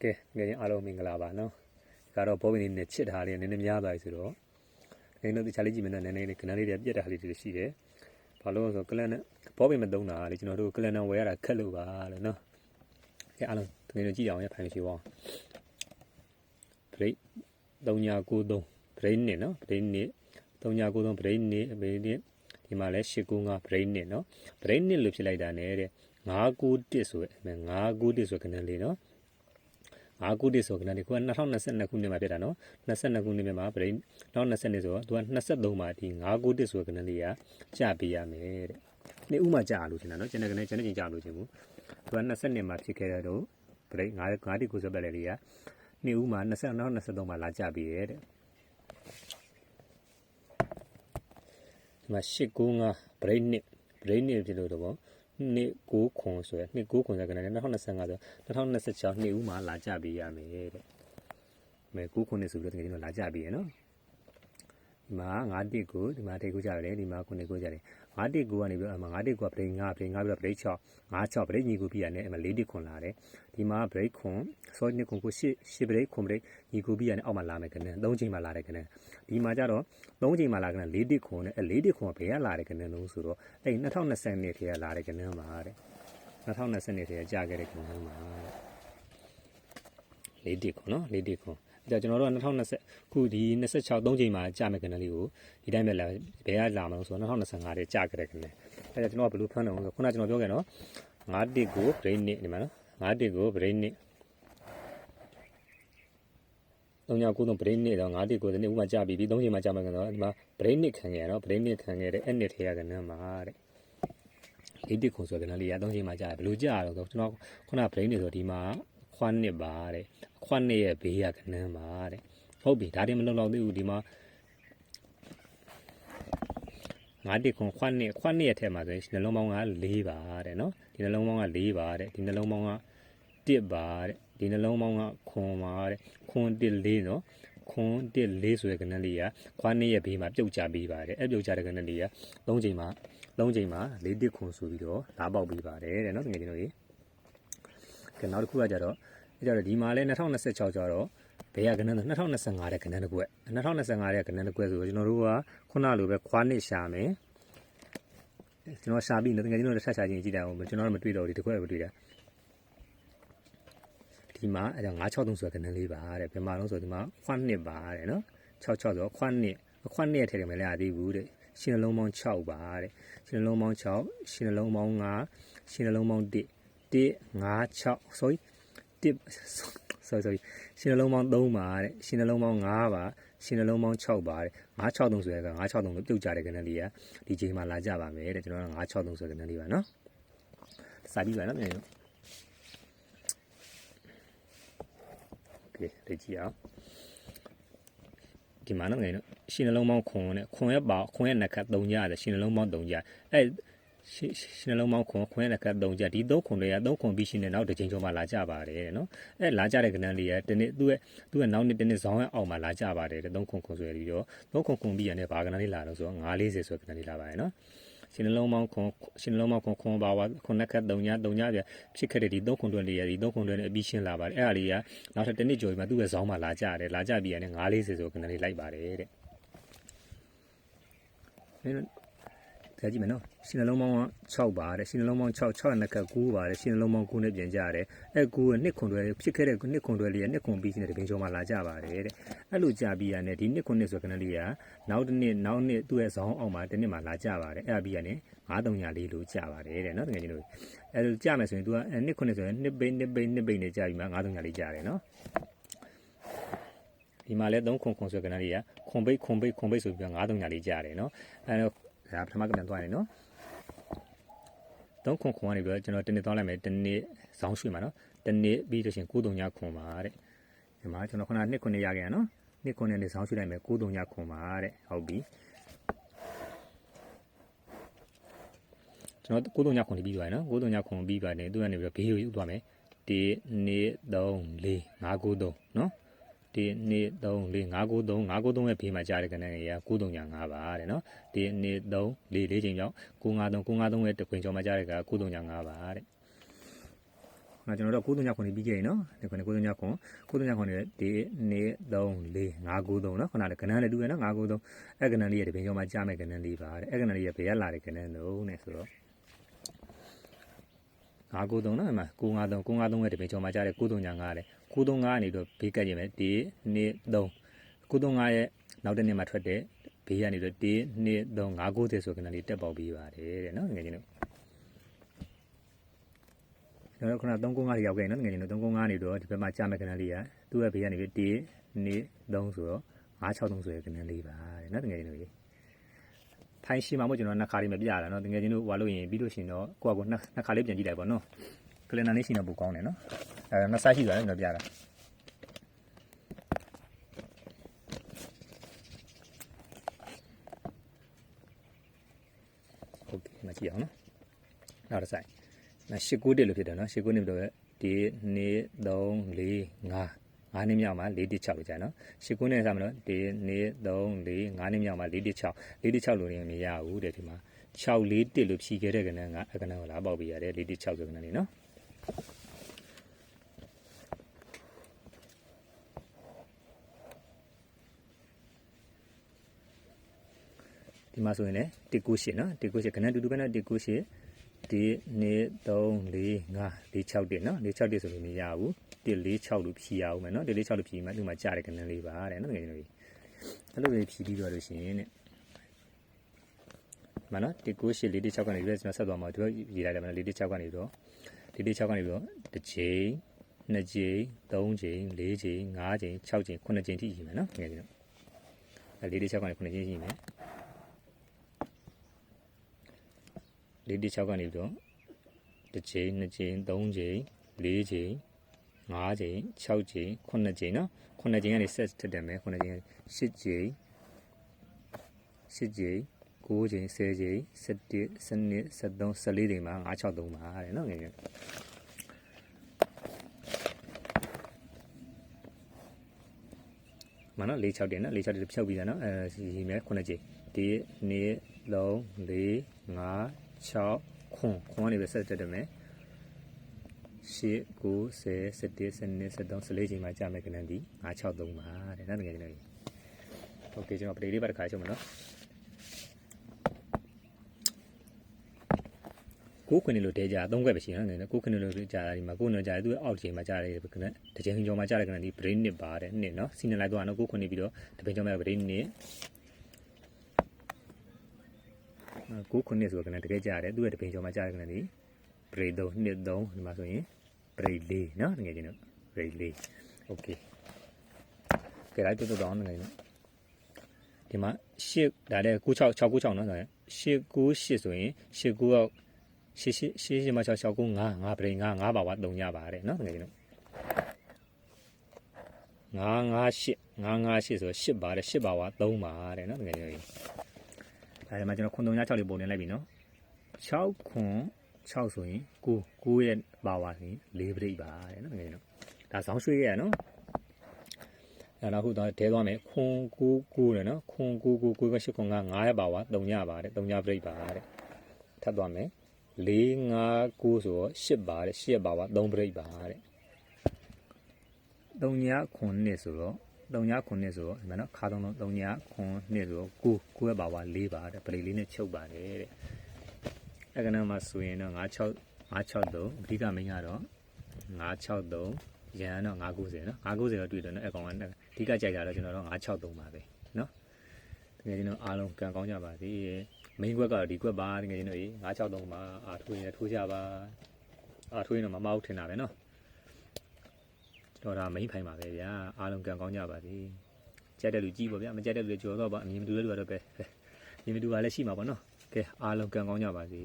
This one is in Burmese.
ကဲငယ်ချင်းအားလုံးမင်္ဂလာပါနော်ဒါကတော့ဘောပင်လေးနဲ့ချစ်ထားလေးနည်းနည်းများသွားပြီဆိုတော့ငယ်တို့တခြားလေးကြည့်မယ်နော်နည်းနည်းလေးကနန်းလေးတွေပြက်ထားလေးတွေရှိတယ်ဘာလို့လဲဆိုတော့ကလန်နဲ့ဘောပင်မသုံးတာလေကျွန်တော်တို့ကလန်နဲ့ဝယ်ရတာခက်လို့ပါလို့နော်ကဲအားလုံးငယ်တို့ကြည့်အောင်ရဖိုင်ရှိပါဘရိတ်3993ဘရိတ်နဲ့နော်ဘရိတ်နဲ့3993ဘရိတ်နဲ့ဘရိတ်နဲ့ဒီမှာလဲ895ဘရိတ်နဲ့နော်ဘရိတ်နဲ့လို့ဖြစ်လိုက်တာနဲ့တဲ့991ဆို991ဆိုကနန်းလေးနော်9ခုတည်းဆိုကနန်းဒီက2022ခုနှစ်မှာဖြစ်တာနော်22ခုနှစ်မှာဗရိတ်နောက်20နှစ်ဆိုတော့သူက23မှာဒီ9ခုတည်းဆိုကနန်းလေးကကြာပေးရမယ်တဲ့နေ့ဥမှာကြာလို့ရှင်တာနော်ကျန်တဲ့ကနန်းကျန်တဲ့ချင်းကြာလို့ချင်းဘူးသူက20နှစ်မှာဖြစ်ခဲ့တဲ့တော့ဗရိတ်9တိခုဆိုပဲလေလေးကနေ့ဥမှာ20နောက်23မှာလာကြာပေးရဲ့တဲ့ဒီမှာ895ဗရိတ်နှစ်ဖြစ်လို့တော့နှစ်9ခွန်ဆိုရနှစ်9ခွန်ဆိုကနည်း2025ဆို2026နှစ်ဦးမှာလာကြပေးရမယ်တဲ့မဲ9ခွန်နဲ့ဆိုပြီးတော့တကယ်ကျွန်တော်လာကြပေးရနော်ဒီမှာ9တိကိုဒီမှာထိတ်ကိုကြရတယ်ဒီမှာ9ကိုကြတယ်9တိကိုကနေပြီးတော့9တိကိုကဗရိတ်5ပြီးတော့ဗရိတ်6 5 6ဗရိတ်ညီကိုပြီးရတယ်အဲ့မှာ4တိခွန်လာတယ်ဒီမှာဗရိတ်ခွန်စောနှစ်ခွန်ကို8ဗရိတ်ခွန်ဗရိတ်ညီကိုပြီးရတယ်အောက်မှာလာမယ်ကနည်း3ချိန်မှာလာတယ်ကနည်းဒီမှာကျတော့3ချိန်မှာလာကနည်း4တိခွန်နဲ့4တိခွန်ကဘယ်ကလာတယ်ကနည်းလို့ဆိုတော့အဲ့2020နှစ်ထဲကလာတယ်ကနည်းမှာတဲ့2020နှစ်ထဲကကြာခဲ့တဲ့ကနည်းမှာ4တိခွန်နော်4တိခွန်ဒါကျွန်တော်တို့က2020ခုဒီ26 3ချိန်မှာကြာမယ်ကနည်းလေးကိုဒီတိုင်းပဲလာဘယ်ကလာမလို့ဆိုတော့2025ထဲကြာခဲ့တဲ့ကနည်းအဲဒါကျွန်တော်ကဘယ်လိုဖမ်းတယ်ဆိုခုနကကျွန်တော်ပြောခဲ့နော်9တိကို brain နစ်ဒီမှာနော်9တိကို brain နစ်3993 brain နစ်တော့9တိကိုဒီနေ့ဥမာကြာပြီ3ချိန်မှာကြာမယ်ကတော့ဒီမှာ brain နစ်ခံခဲ့ရနော် brain နစ်ခံခဲ့တဲ့အဲ့နှစ်ထဲကကနည်းမှာတဲ့4တိခုဆိုကနည်းလေးက3ချိန်မှာကြာတယ်ဘယ်လိုကြာတော့ကျွန်တော်ခုန brain နစ်ဆိုဒီမှာခွန်းနစ်ပါတဲ့ခွန်းနစ်ရဲ့ဘေးကကနန်းပါတဲ့ဟုတ်ပြီဒါတည်းမလုံလောက်သေးဘူးဒီမှာ9တိခွန်ခွန်းနစ်ရဲ့ထဲမှာဆိုရင်နှလုံးပေါင်းက4ပါတဲ့နော်ဒီနှလုံးပေါင်းက4ပါတဲ့ဒီနှလုံးပေါင်းက1ပါတဲ့ဒီနှလုံးပေါင်းကခွန်ပါတဲ့ခွန်1 4နော်ခွန်1 4ဆိုတဲ့ကနန်းလေးကခွန်းနစ်ရဲ့ဘေးမှာပြုတ်ကြပေးပါတယ်အဲ့ပြုတ်ကြတဲ့ကနန်းလေးက3ချိန်မှာ4တိခွန်ဆိုပြီးတော့လာပေါက်ပေးပါတယ်တဲ့နော်တကယ်ကျွန်တော်ကြီးကနောက်တစ်ခုကကြတော့ဒီမှာလဲ2026ကျတော့ဘယ်ကကနန်း2025တဲ့ကနန်းတစ်ကွက်2025တဲ့ကနန်းတစ်ကွက်ဆိုကျွန်တော်တို့ကခုနလိုပဲခွားနစ်ရှာမယ်ကျွန်တော်ရှာပြီးတကယ်ကျွန်တော်တစ်ချက်ရှာချင်းကြည့်တယ်အောင်ကျွန်တော်တို့မတွေ့တော့ဒီတစ်ခွက်ပဲတွေ့တာဒီမှာအဲဒါ963ဆိုတဲ့ကနန်းလေးပါတဲ့ပြန်မလုံးဆိုဒီမှာခွားနစ်ပါတဲ့နော်66ဆိုခွားနစ်ရဲ့ထဲတယ်မလဲအသေးဘူးတဲ့ရှင်းနှလုံးပေါင်း6ပါတဲ့ရှင်းနှလုံးပေါင်း6ရှင်းနှလုံးပေါင်း5ရှင်းနှလုံးပေါင်း1 156 sorryရှင်းနှလုံးပေါင်း3ပါတဲ့ရှင်းနှလုံးပေါင်း5ပါရှင်းနှလုံးပေါင်း6ပါတဲ့963ဆိုရက963လို့ပြုတ်ကြတဲ့ကနန်းလေးကဒီချိန်မှာလာကြပါမယ်တဲ့ကျွန်တော်က963ဆိုတဲ့ကနန်းလေးပါနော်စာပြီးပါနော်မြန်โอเคဒီကြည့်အောင်ဒီမှာနော်ငယ်နော်ရှင်းနှလုံးပေါင်းခွန်နဲ့ခွန်ရဲ့နက်ခတ်3ကြတယ်ရှင်းနှလုံးပေါင်း3ကြအဲရှင်းနှလုံးပေါင်းခွန်ရဲ့နက်ခတ်3ကြဒီ3ခွန်တွေက3ခွန်ပြီးရှင်းနေနောက်တစ်ချိန်ကျော်မှလာကြပါတယ်တဲ့နော်အဲလာကြတဲ့ကနန်းလေးကတနေ့သူ့ရဲ့နောက်နေ့တနေ့ဇောင်းရဲ့အောက်မှာလာကြပါတယ်တဲ့3ခွန်ဆိုရပြီးတော့3ခွန်ပြီးရတဲ့ဘာကနန်းလေးလာတော့ဆိုတော့940ဆိုကနန်းလေးလာပါတယ်နော်ရှင်းနှလုံးပေါင်းခွန်ပါဝါခွန်နက်ခတ်3ကြပြဖြစ်ခဲ့တဲ့ဒီ3ခွန်တွဲလေးရဒီ3ခွန်တွဲနဲ့အပြီးရှင်းလာပါတယ်အဲ့ဒါလေးကနောက်ထပ်တနေ့ကျော်ပြီးမှသူ့ရဲ့ဇောင်းမှာလာကြပြီးရတဲ့940ဆိုကနန်းလေးလိုက်ပါတယ်တဲ့ဒါကြည့်မယ်နော်ရှင်းနှလုံးပေါင်းက6ပါတဲ့ရှင်းနှလုံးပေါင်း6နဲ့က9ပါတဲ့ရှင်းနှလုံးပေါင်း9နဲ့ပြန်ကြရတယ်အဲ9ကနှစ်ခွန်တွဲဖြစ်ခဲ့တဲ့နှစ်ခွန်တွဲလေးကနှစ်ခွန်ပြီးရှင်းတဲ့တပင်ကျော်မှာလာကြပါတယ်တဲ့အဲ့လိုကြာပြီးရတယ်ဒီနှစ်ခွန်နှစ်ဆိုကနန်းလေးကနောက်နှစ်သူ့ရဲ့ဇောင်းအောက်မှာတစ်နှစ်မှာလာကြပါတယ်အဲ့ဒါပြီးရတယ်934လို့ကြာပါတယ်တဲ့နော်တကယ်ကြီးလို့အဲ့လိုကြာမယ်ဆိုရင် तू ကနှစ်ခွန်နှစ်ဆိုရင်နှစ်ပိတ်နဲ့ကြာပြီးမှ934ကြာတယ်နော်ဒီမှာလဲ3ခွန်ဆိုကနန်းလေးကခွန်ပိတ်ဆိုပြီးတော့934ကြာတယ်နော်အဲ့တော့ဒါပထမကပြန်သွားနေနော်3ခွန်ကနေပြီးတော့ကျွန်တော်တနေ့သွားလိုက်မယ်တနေ့ဇောင်းရွှေ့မှာနော်တနေ့ပြီးတော့ရှင်939ခွန်ပါတဲ့ဒီမှာကျွန်တော်ခုန2ခွန်ရခဲ့ရနော်2ခွန်နဲ့ဇောင်းရွှေ့လိုက်မယ်939ခွန်ပါတဲ့ဟုတ်ပြီကျွန်တော်939ခွန်ပြီးသွားရနော်939ခွန်ပြီးသွားတယ်သူကနေပြီးတော့ဘေးကိုယူသွားမယ်1 2 3 4 593နော်1 2 3 4 593ရဲ့ဘေးမှာကြားတဲ့ကနန်းကြီးက935ပါတဲ့နော်1 2 3 4 4ချိန်ကြောင့်953ရဲ့တခွင်ကျော်မှာကြားတဲ့က935ပါတဲ့ ငါကျွန်တော်တို့939ခွန်ပြီးခဲ့ရင်နော်ဒီ939ခွန်939ခွန်ဒီ2 3 4 593နော်ခဏလေးကဏ္ဍနဲ့တူရနော်593အဲ့ကဏ္ဍလေးရဲ့တပင်ကျော်မှာကြားမဲ့ကဏ္ဍလေးပါတဲ့အဲ့ကဏ္ဍလေးရဲ့ဘယ်ရလာတဲ့ကဏ္ဍလုံးနဲ့ဆိုတော့593နော်ဒီမှာ953ရဲ့တပင်ကျော်မှာကြားတဲ့939တဲ့935ကနေတော့ဘေးကတ်ရင်ပဲဒီ2 3 935ရဲ့နောက်တစ်နေ့မှာထွက်တဲ့ဘေးကနေတော့1 2 3 590ဆိုကဏ္ဍလေးတက်ပေါက်ပြီးပါတယ်တဲ့နော်ငယ်ချင်းတို့ကျွန်တော်ခုန395ရောက်ခဲ့နော်ငယ်ချင်းတို့395နေတော့ဒီဘက်မှာကြားမဲ့ကဏ္ဍလေးကသူ့ရဲ့ဘေးကနေပြီး1 2 3ဆိုတော့563ဆိုတဲ့ကဏ္ဍလေးပါတဲ့နော်ငယ်ချင်းတို့ဖိုင်ရှိမှာမို့ကျွန်တော်နှစ်ခါလေးမပြရတာနော်ငယ်ချင်းတို့ဟွာလို့ရင်ပြီးလို့ရှိရင်တော့ကိုယ့်အကူနှစ်ခါလေးပြန်ကြည့်လိုက်ပါနော်ကလန်နာလေးရှိနေပို့ကောင်းတယ်နော်အဲနှစ်ဆရှိသွားတယ်ကျွန်တော်ပြတာဟုတ်ကဲ့မကြည့်အောင်နော်နောက်တစ်ဆိုင်89တက်လို့ဖြစ်တယ်နော်89နှစ်တော့ဒီ2 3 4 5 5နှစ်မြောက်မှာ4 6လို့ကြာနော်89နဲ့စမှာနော်ဒီ2 3 4 5နှစ်မြောက်မှာ4 6 4 6လို့ရင်မရဘူးတဲ့ဒီမှာ6 4တက်လို့ဖြီးခဲ့တဲ့ကဏ္ဍကကဏ္ဍကိုလာပေါက်ပေးရတယ်4 6ဆိုကဏ္ဍလေးနော်ဒီမှာဆိုရင်လည်း198နော်198ကဏ္ဍတူတူပဲနော်198ဒီ2 3 4 5 4 6တက်နော်4 6တက်ဆိုလို့မရဘူး146လို့ဖြီးရအောင်မယ်နော်146လို့ဖြီးမှဒီမှာကြားတဲ့ကဏ္ဍလေးပါတဲ့နော်ငယ်ချင်းတို့အဲ့လိုလေးဖြီးပြီးတော့လို့ရှိရင်တဲ့မနော်198 4 6ကနေပြီးတော့ဆက်သွားမှာဒီဘက်ရေးလိုက်တယ်မနော်4 6ကနေပြီးတော့4 6ကနေပြီးတော့တစ်ချိန်နှစ်ချိန်သုံးချိန်လေးချိန်ငါးချိန်6ချိန်9ချိန်ထိရှိမယ်နော်ငယ်ချင်းတို့အဲ့4 6ကနေ9ချိန်ရှိမယ်4 6ကနေပြီးတော့တစ်ချိန်နှစ်ချိန်သုံးချိန်လေးချိန်5ချိန်6ချိန်9ချိန်နော်9ချိန်ကနေဆက်ထက်တယ်မယ်9ချိန်10ချိန်10ချိန်9ချိန်10ချိန်17 12 13 14ချိန်မှာ963ပါတဲ့နော်ငယ်ငယ်မနော်4 6တင်နော်4 6တင်ဖြုတ်ပြီးသားနော်ရှိမယ်9ချိန်1 2 3 4 5 6ခွန်ကနေပဲဆက်တက်တယ်မယ်8 9 10 11 12 13 14ချိန်မှာကြာမယ်ကဏ္ဍဒီ963ပါတဲ့နော်ငယ်ချင်းတွေโอเคကျွန်တော်ပရိလေးပါတစ်ခါချုပ်မယ်နော်ကိုခွန်းလို့တဲကြ3ခွက်ပဲရှိနော်ကိုခွန်းလို့ကြာတာဒီမှာကိုနော်ကြာသူ့အောက်ချိန်မှာကြာတယ်ကဏ္ဍတစ်ချိန်ကျော်မှာကြာတဲ့ကဏ္ဍဒီ brain နစ်ပါတဲ့နှစ်နော်စီနေလိုက်တော့နော်ကိုခွန်းနေပြီးတော့တပင်ကျော်မှာ brain နစ်ကိုခွန်းနေဆိုကဏ္ဍတကယ်ကြာတယ်သူ့ရဲ့တပင်ကျော်မှာကြာတဲ့ကဏ္ဍဒီ brain 3 2 3ဒီမှာဆိုရင်brain 4နော်ငယ်ချင်းတို့ brain 4 okay ကဲလိုက်တော့တော့ငယ်ချင်းဒီမှာ8ဒါလည်း96 696နော်ဆိုရင်898ဆိုရင်89က8မှာ669 5 5 brain 5ပါဝါ3ရပါတယ်နော်ငယ်ချင်းတို့958ဆို8ပါတယ်8ပါဝါ3ပါတယ်နော်ငယ်ချင်းတို့ဒါမှကျွန်တော်ခွန်306လေးပုံနေလိုက်ပြီနော်6ခွန်6ဆိုရင်9ရဲ့ပါဝါဆိုရင်4ပြိတ်ပါတယ်နော်ငယ်ချင်းတို့ဒါဆောင်းရွှေရနော်အဲ့တော့ခုတော့တဲသွားမယ်ခွန်9တယ်နော်ခွန်9 9 9 8ခွန်9ရဲ့ပါဝါ3ရပါတယ်3ရပြိတ်ပါတဲ့ထပ်သွားမယ်4 5 9ဆိုတော့8ပါတဲ့8ရဲ့ပါဝါ3ပြိတ်ပါတဲ့3ညခွန်နှစ်ဆိုတော့3ညခွန်နှစ်ဆိုတော့ဒီမှာနော်ခါသုံးလုံး3ညခွန်နှစ်ဆိုတော့9ရဲ့ပါဝါ4ပါတဲ့ပရိလေးနဲ့ချုပ်ပါတယ်တဲ့အဲ့ကနမှာဆိုရင်တော့563အဓိကမင်းကတော့563ရန်တော့990နော်990တော့တွေ့တယ်နော်အကောင်ကအဓိကကြိုက်တာတော့ကျွန်တော်တို့963ပါပဲနော်တကယ်ချင်းတော့အားလုံးကံကောင်းကြပါစေမိန်းကွက်ကတော့ဒီကွက်ပါတကယ်ချင်းတို့963ပါအားထိုးရင်ထိုးကြပါအားထိုးရင်တော့မမဟုတ်ထင်တာပဲနော်ကျွန်တော်ဒါမိန်းဖိုင်ပါပဲဗျာအားလုံးကံကောင်းကြပါစေကြက်တဲ့လူကြီးပေါ့ဗျာမကြက်တဲ့လူကြော်တော့ပါအမြင်မတူတဲ့လူကတော့ပဲအမြင်မတူပါလည်းရှိမှာပေါ့နော်ကဲအားလုံးကံကောင်းကြပါစေ